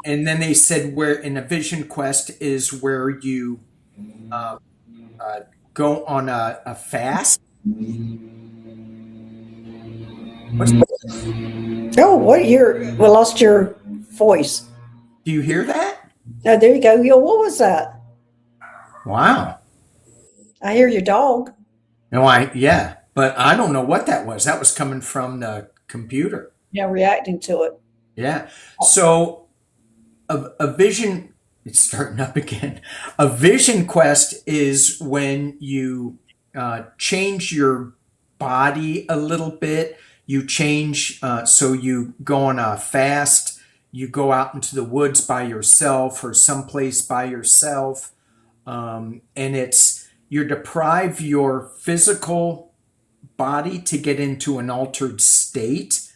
and then they said where in a vision quest is where you uh, go on a fast. What's, Oh, what your we lost your voice. do you hear that? Oh, there you go. Yo, what was that? Wow. I hear your dog. No, yeah, but I don't know what that was. That was coming from the computer. Yeah, reacting to it. Yeah. So a vision, it's starting up again. A vision quest is when you change your body a little bit. You change, so you go on a fast, you go out into the woods by yourself or someplace by yourself. And you deprive your physical body to get into an altered state.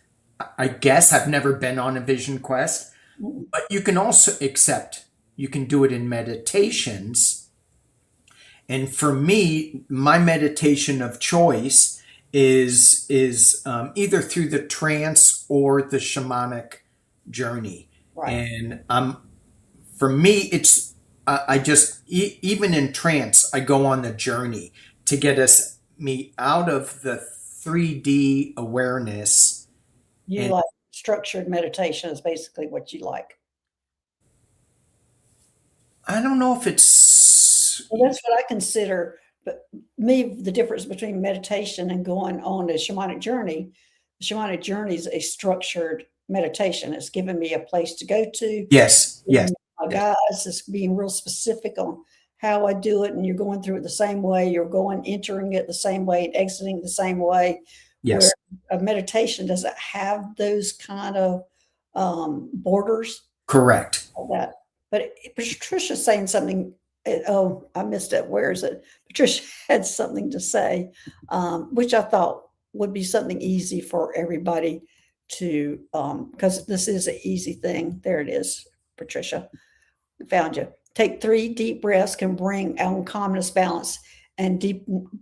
I guess I've never been on a vision quest, but you can also you can do it in meditations. And for me, my meditation of choice is either through the trance or the shamanic journey. Right. And for me, it's I just even in trance, I go on the journey to get me out of the 3D awareness. You And like structured meditation is basically what you like. I don't know if it's Well, that's what I consider, but me, the difference between meditation and going on a shamanic journey. The shamanic journey is a structured meditation. It's giving me a place to go to, yes, yes, giving me my yes, guides. It's being real specific on how I do it, and you're going through it the same way. You're entering it the same way, and exiting the same way. Where yes, a meditation doesn't have those kind of borders correct. like that. But Patricia's saying something oh, I missed it. Where is it? Patricia had something to say, which I thought would be something easy for everybody to, because this is an easy thing. There it is, Patricia. Found you. Take 3 deep breaths can bring on calmness, balance, and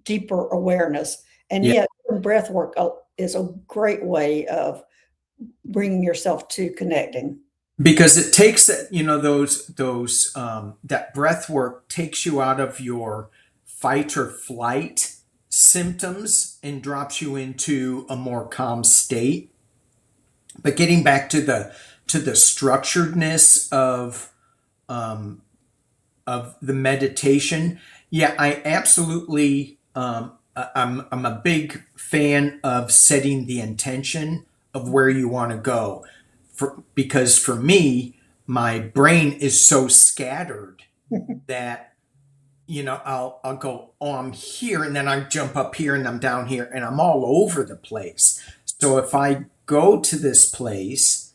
deeper awareness. And Yeah. yeah, breath work is a great way of bringing yourself to connecting. Because it takes that, those that breath work takes you out of your fight or flight symptoms and drops you into a more calm state. But getting back to the structuredness of the meditation, yeah, I absolutely, I'm a big fan of setting the intention of where you want to go, because for me, my brain is so scattered that I'll go, oh, I'm here, and then I jump up here, and I'm down here, and I'm all over the place. So if I go to this place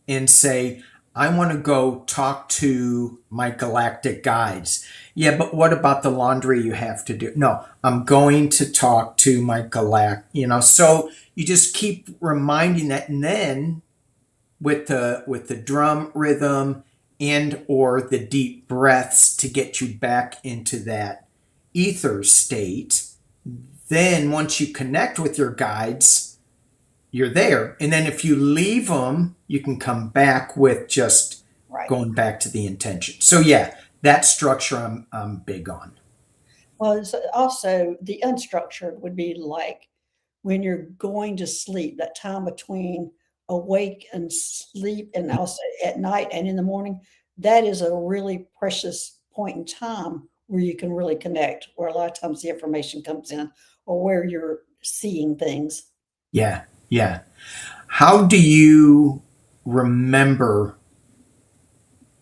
and say, I want to go talk to my galactic guides. Yeah, but what about the laundry you have to do? No, I'm going to talk to my so you just keep reminding that, and then with the drum rhythm and or the deep breaths to get you back into that ether state. Then once you connect with your guides, you're there. And then if you leave them, you can come back with just Right. going back to the intention. So yeah, that structure I'm big on. Well, it's also the unstructured would be like when you're going to sleep, that time between awake and sleep, and also at night and in the morning, that is a really precious point in time where you can really connect, where a lot of times the information comes in or where you're seeing things. Yeah, yeah. How do you remember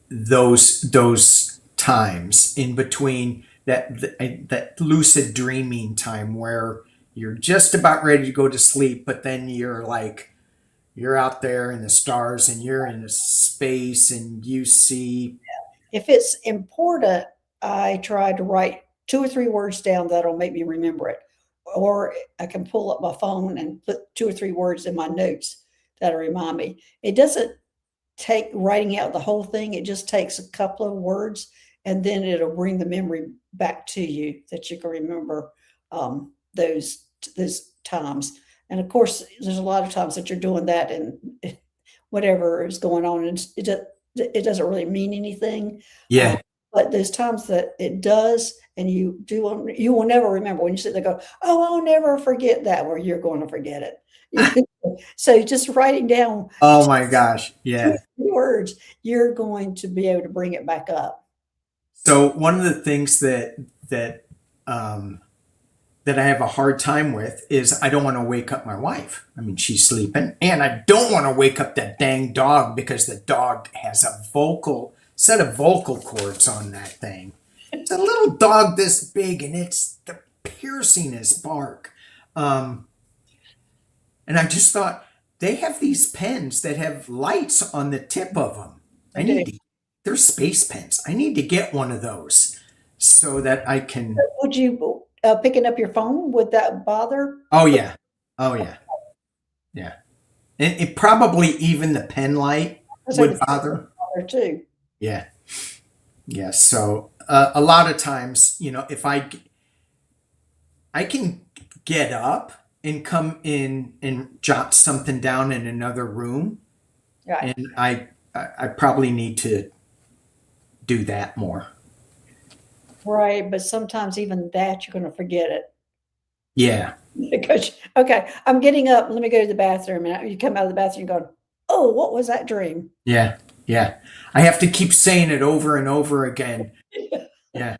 those times in between that lucid dreaming time where you're just about ready to go to sleep, but then you're out there in the stars and you're in space and you see. If it's important, I try to write 2 or 3 words down that'll make me remember it. Or I can pull up my phone and put 2 or 3 words in my notes that'll remind me. It doesn't take writing out the whole thing, it just takes a couple of words, and then it'll bring the memory back to you that you can remember, those times. And of course, there's a lot of times that you're doing that and whatever is going on, and it doesn't really mean anything. Um, Yeah. but there's times that it does, and you will never remember when you sit there and go, "Oh, I'll never forget that," where you're going to forget it. So just writing down Oh my gosh. two Yeah. words, you're going to be able to bring it back up. So one of the things um, that I have a hard time with is I don't want to wake up my wife. I mean, she's sleeping, and I don't want to wake up that dang dog because the dog has a set of vocal cords on that thing. It's a little dog this big, and it's the piercingest bark. Um, and I just thought they have these pens that have lights on the tip of them. I do. They're space pens. I need to get one of those so that I can. Would you, picking up your phone, would that bother? Oh yeah, oh yeah, yeah. It probably even the pen light I say would the bother. bother too. Yeah, yeah. So a lot of times, if I can get up and come in and jot something down in another room, Right. and I probably need to do that more. Right, but sometimes even that, you're gonna forget it. Yeah, Because, okay, I'm getting up, let me go to the bathroom, and you come out of the bathroom going, "Oh, what was that dream?" yeah, yeah. I have to keep saying it over and over again. Yeah.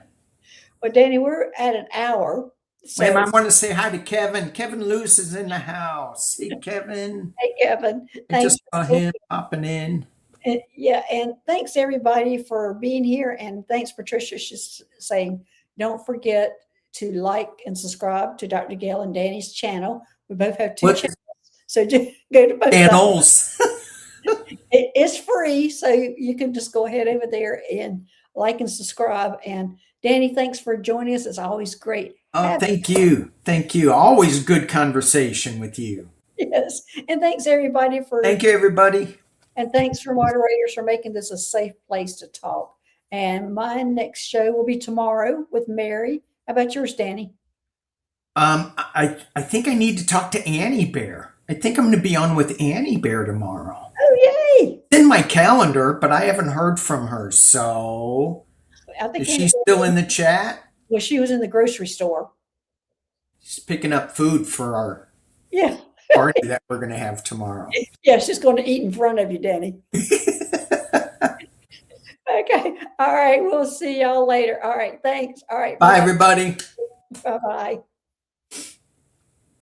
Well, Danny, we're at an hour, Wait, so I want to say hi to Kevin. Kevin Luce is in the house. Hey, Kevin. hey, Kevin, I thanks. just saw him popping in. And yeah, and thanks everybody for being here. And thanks, Patricia. She's saying, don't forget to like and subscribe to Dr. Gail and Danny's channel. We both have 2 What channels. So go to both of them. channels? It's free. So you can just go ahead over there and like and subscribe. And Danny, thanks for joining us. It's always great. Oh, thank you. Thank you. Always good conversation with you. Yes. And thanks everybody Thank you, everybody. and thanks for moderators for making this a safe place to talk. And my next show will be tomorrow with Mary. How about yours, Danny? I think I need to talk to Annie Bear. I think I'm going to be on with Annie Bear tomorrow. Oh, yay. It's in my calendar, but I haven't heard from her. So I think is she still in the chat? Well, she was in the grocery store. She's picking up food for our Yeah. party that we're going to have tomorrow. Yeah, she's going to eat in front of you, Danny. Okay. All right. We'll see y'all later. All right. Thanks. All right. Bye, everybody. Bye-bye.